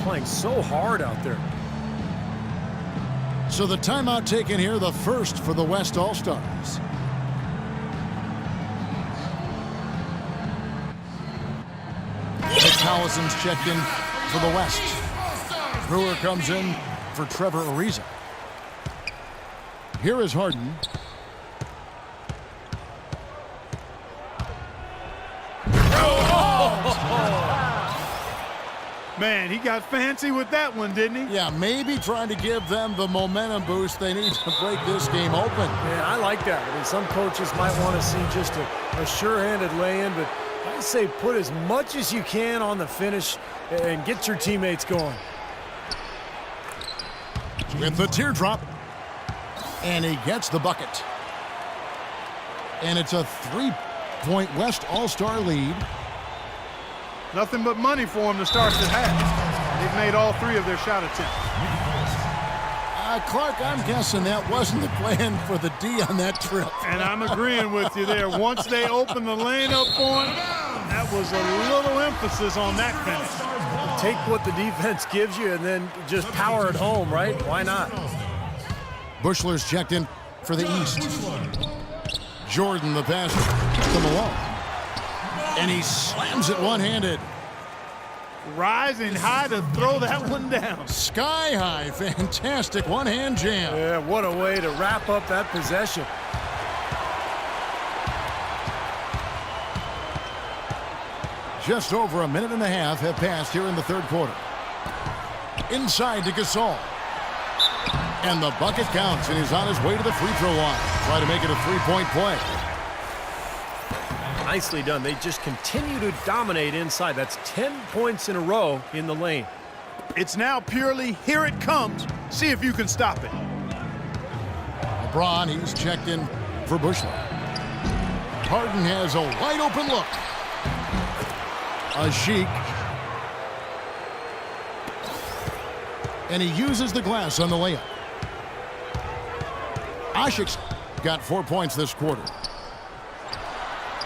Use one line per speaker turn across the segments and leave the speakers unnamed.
playing so hard out there.
So the timeout taken here, the first for the West All-Stars. Collison's checked in for the West. Brewer comes in for Trevor Ariza. Here is Harden.
Man, he got fancy with that one, didn't he?
Yeah, maybe trying to give them the momentum boost they need to break this game open.
Yeah, I like that. I mean, some coaches might want to see just a sure-handed lay-in, but I say put as much as you can on the finish and get your teammates going.
With the teardrop, and he gets the bucket. And it's a 3-point West All-Star lead.
Nothing but money for him to start the half. They've made all 3 of their shot attempts.
Clark, I'm guessing that wasn't the plan for the D on that trip.
And I'm agreeing with you there. Once they opened the lane up for him, that was a little emphasis on that finish.
Take what the defense gives you and then just power it home, right? Why not?
Bushler's checked in for the East. Jordan, the pass to Malone. And he slams it one-handed.
Rising high to throw that one down.
Sky high, fantastic one-hand jam.
Yeah, what a way to wrap up that possession.
Just over a minute and a half have passed here in the third quarter. Inside to Gasol. And the bucket counts, and he's on his way to the free throw line. Try to make it a 3-point play.
Nicely done. They just continue to dominate inside. That's 10 points in a row in the lane.
It's now purely here it comes. See if you can stop it.
LeBron, he's checked in for Bushler. Harden has a wide open look. Asik. And he uses the glass on the layup. Asik's got 4 points this quarter.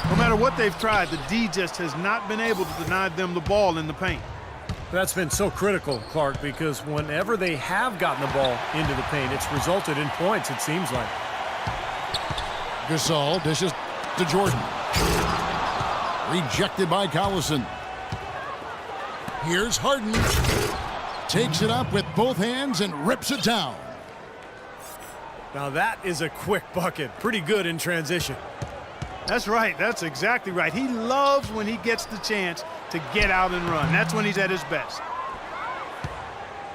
No matter what they've tried, the D just has not been able to deny them the ball in the paint.
That's been so critical, Clark, because whenever they have gotten the ball into the paint, it's resulted in points, it seems like.
Gasol dishes to Jordan. Rejected by Collison. Here's Harden. Takes it up with both hands and rips it down.
Now that is a quick bucket. Pretty good in transition.
That's right. That's exactly right. He loves when he gets the chance to get out and run. That's when he's at his best.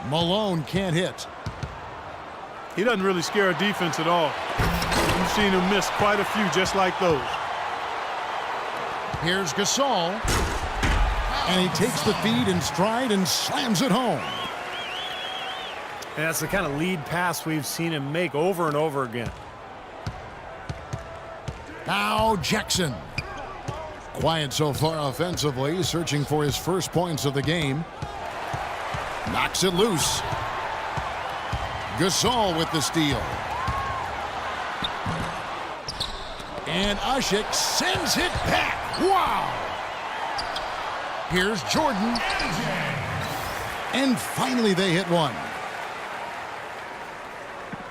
Malone can't hit.
He doesn't really scare a defense at all. You've seen him miss quite a few just like those.
Here's Gasol. And he takes the feed in stride and slams it home.
And that's the kind of lead pass we've seen him make over and over again.
Now Jackson. Quiet so far offensively, searching for his first points of the game. Knocks it loose. Gasol with the steal. And Asik sends it back. Wow! Here's Jordan. And finally they hit one.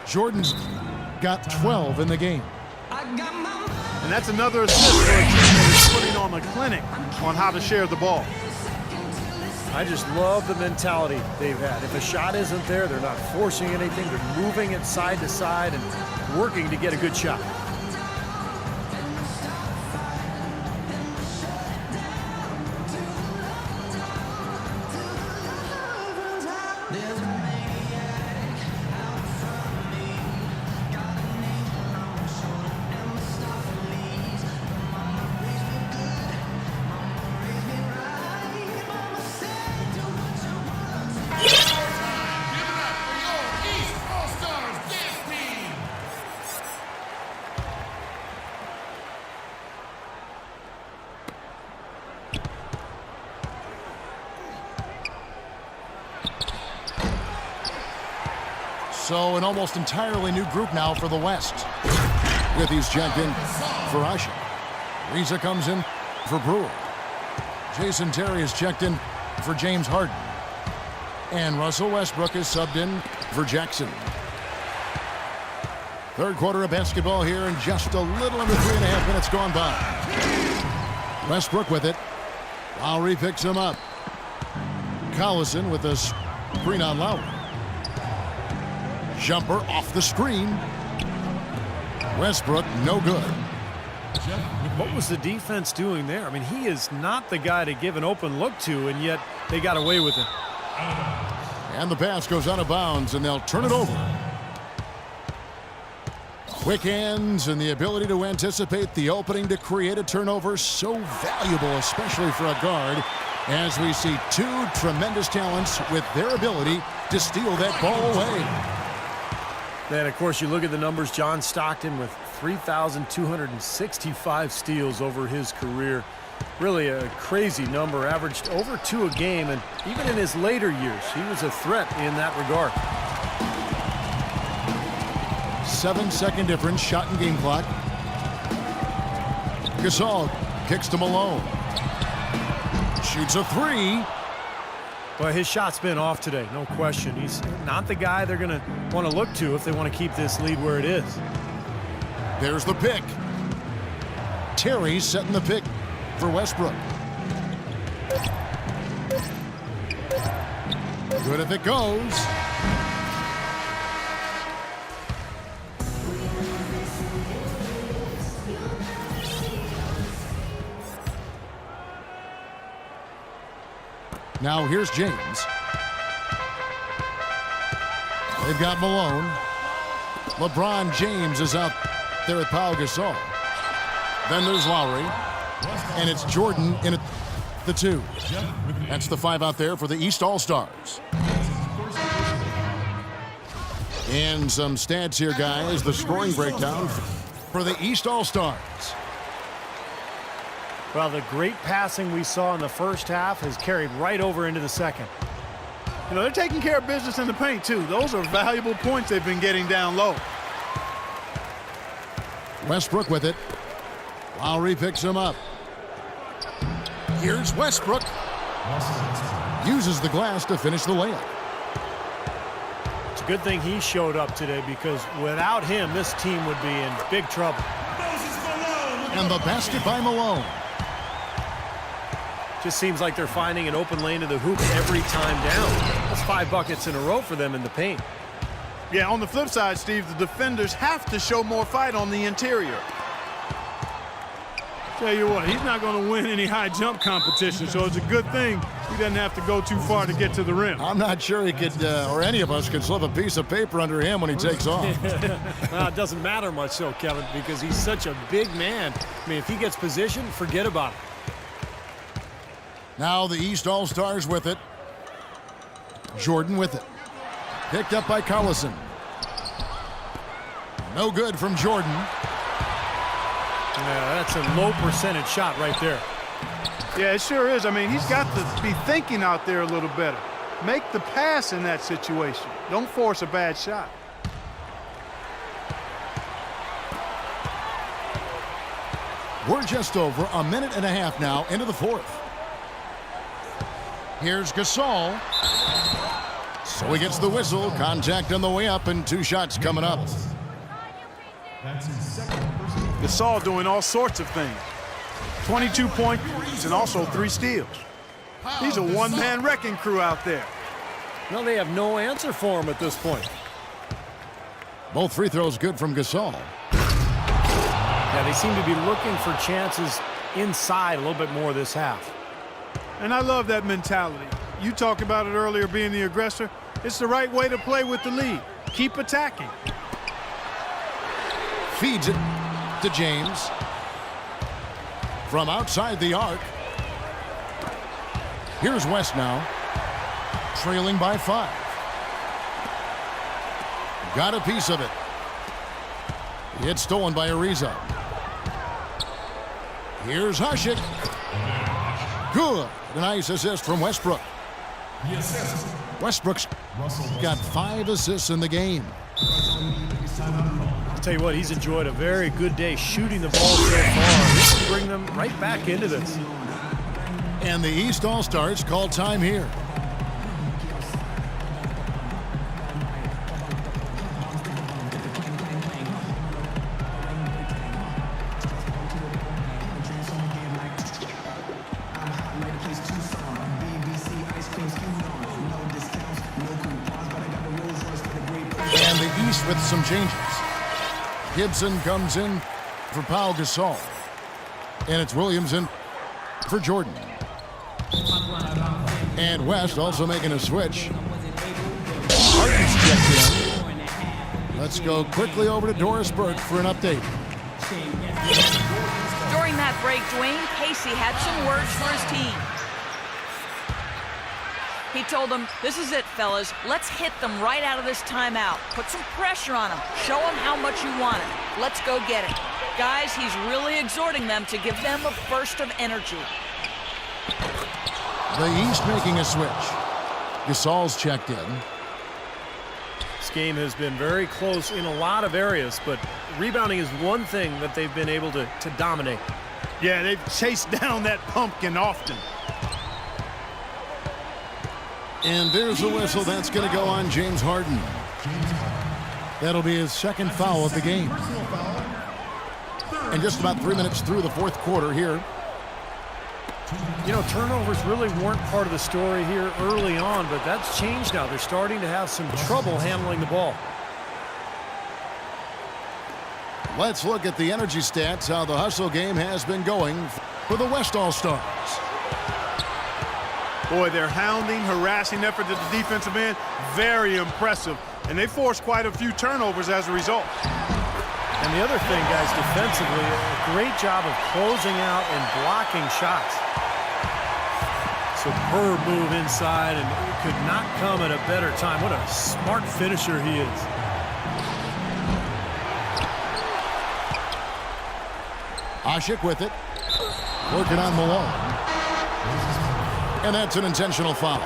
Jordan's got 12 in the game.
And that's another assist for a team that is putting on a clinic on how to share the ball.
I just love the mentality they've had. If a shot isn't there, they're not forcing anything. They're moving it side to side and working to get a good shot.
So an almost entirely new group now for the West. With he's checked in for Asik. Ariza comes in for Brewer. Jason Terry is checked in for James Harden. And Russell Westbrook is subbed in for Jackson. Third quarter of basketball here, and just a little under 3.5 minutes gone by. Westbrook with it. Lowry picks him up. Collison with a screen on Lowry. Jumper off the screen. Westbrook, no good.
What was the defense doing there? I mean, he is not the guy to give an open look to, and yet they got away with it.
And the pass goes out of bounds, and they'll turn it over. Quick hands and the ability to anticipate the opening to create a turnover, so valuable, especially for a guard, as we see two tremendous talents with their ability to steal that ball away.
Then, of course, you look at the numbers. John Stockton with 3,265 steals over his career. Really a crazy number, averaged over 2 a game, and even in his later years, he was a threat in that regard.
7-second difference, shot and game clock. Gasol kicks to Malone. Shoots a three.
Well, his shot's been off today, no question. He's not the guy they're going to want to look to if they want to keep this lead where it is.
There's the pick. Terry setting the pick for Westbrook. Good if it goes. Now here's James. They've got Malone. LeBron James is out there at Pau Gasol. Then there's Lowry. And it's Jordan in at the 2. That's the 5 out there for the East All-Stars. And some stats here, guys. The scoring breakdown for the East All-Stars.
Well, the great passing we saw in the first half has carried right over into the second.
You know, they're taking care of business in the paint, too. Those are valuable points they've been getting down low.
Westbrook with it. Lowry picks him up. Here's Westbrook. Uses the glass to finish the layup.
It's a good thing he showed up today, because without him, this team would be in big trouble.
And the basket by Malone.
Just seems like they're finding an open lane to the hoop every time down. That's 5 buckets in a row for them in the paint.
Yeah, on the flip side, Steve, the defenders have to show more fight on the interior. Tell you what, he's not going to win any high jump competition, so it's a good thing he doesn't have to go too far to get to the rim.
I'm not sure he could, or any of us could slip a piece of paper under him when he takes off.
Well, it doesn't matter much so, Kevin, because he's such a big man. I mean, if he gets positioned, forget about it.
Now the East All-Stars with it. Jordan with it. Picked up by Collison. No good from Jordan.
Yeah, that's a low percentage shot right there.
Yeah, it sure is. I mean, he's got to be thinking out there a little better. Make the pass in that situation. Don't force a bad shot.
We're just over a minute and a half now into the fourth. Here's Gasol. So he gets the whistle. Contact on the way up, and 2 shots coming up.
Gasol doing all sorts of things. 22 points and also 3 steals. He's a one-man wrecking crew out there.
Well, they have no answer for him at this point.
Both free throws good from Gasol.
Yeah, they seem to be looking for chances inside a little bit more this half.
And I love that mentality. You talked about it earlier, being the aggressor. It's the right way to play with the lead. Keep attacking.
Feeds it to James. From outside the arc. Here's West now. Trailing by 5. Got a piece of it. It's stolen by Ariza. Here's Asik. Good. A nice assist from Westbrook. Westbrook's got 5 assists in the game.
I'll tell you what, he's enjoyed a very good day shooting the ball so far. This can bring them right back into this.
And the East All-Stars call time here. East with some changes. Gibson comes in for Pau Gasol. And it's Williams in for Jordan. And West also making a switch. Harden's checked in. Let's go quickly over to Doris Burke for an update.
During that break, Dwayne Casey had some words for his team. He told them, "This is it, fellas. Let's hit them right out of this timeout. Put some pressure on them. Show them how much you want it. Let's go get it." Guys, he's really exhorting them to give them a burst of energy.
The East making a switch. Gasol's checked in.
This game has been very close in a lot of areas, but rebounding is one thing that they've been able to dominate.
Yeah, they've chased down that pumpkin often.
And there's a whistle. That's going to go on James Harden. That'll be his second foul of the game. And just about 3 minutes through the fourth quarter here.
You know, turnovers really weren't part of the story here early on, but that's changed now. They're starting to have some trouble handling the ball.
Let's look at the energy stats, how the hustle game has been going for the West All-Stars.
Boy, their hounding, harassing effort at the defensive end, very impressive. And they forced quite a few turnovers as a result.
And the other thing, guys, defensively, a great job of closing out and blocking shots. Superb move inside, and it could not come at a better time. What a smart finisher he is.
Asik with it. Working on Malone. And that's an intentional foul.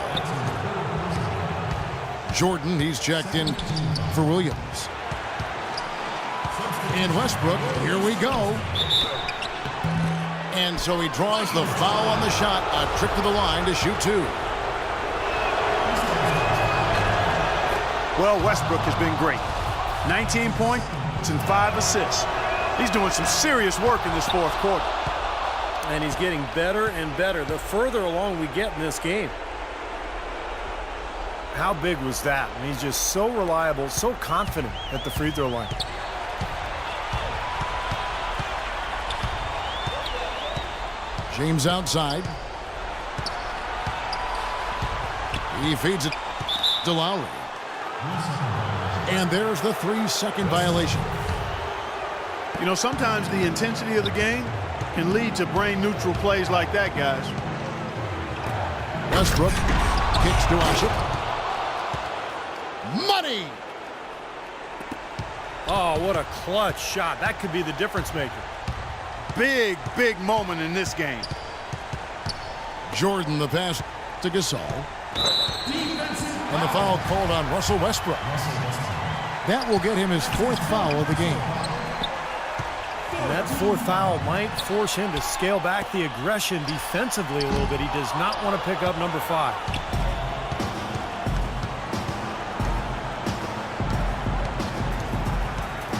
Jordan, he's checked in for Williams. And Westbrook, here we go. And so he draws the foul on the shot. A trip to the line to shoot two.
Well, Westbrook has been great. 19 points and 5 assists. He's doing some serious work in this fourth quarter.
And he's getting better and better the further along we get in this game. How big was that? I mean, he's just so reliable, so confident at the free throw line.
James outside. He feeds it to Lowry. And there's the 3-second violation.
You know, sometimes the intensity of the game can lead to brain-neutral plays like that, guys.
Westbrook kicks to Asik. Money!
Oh, what a clutch shot. That could be the difference maker.
Big, big moment in this game.
Jordan, the pass to Gasol. And the foul called on Russell Westbrook. That will get him his 4th foul of the game.
And that 4th foul might force him to scale back the aggression defensively a little bit. He does not want to pick up number 5.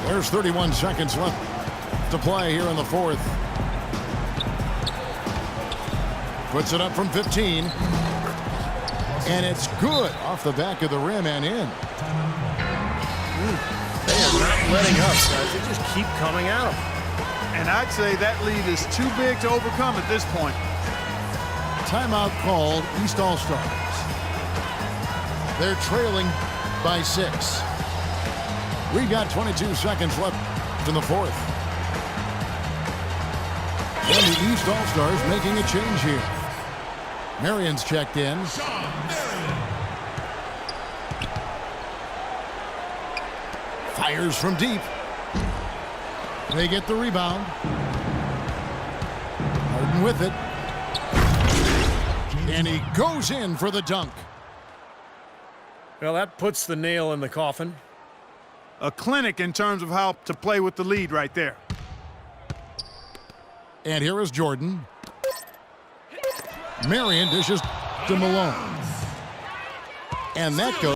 There's 31 seconds left to play here in the fourth. Puts it up from 15. And it's good off the back of the rim and in.
They are not letting up, guys. They just keep coming at him.
And I'd say that lead is too big to overcome at this point.
Timeout called, East All-Stars. They're trailing by 6. We've got 22 seconds left in the fourth. And the East All-Stars making a change here. Marion's checked in. Fires from deep. They get the rebound. Harden with it. And he goes in for the dunk.
Well, that puts the nail in the coffin.
A clinic in terms of how to play with the lead right there.
And here is Jordan. Marion dishes to Malone. And that goes.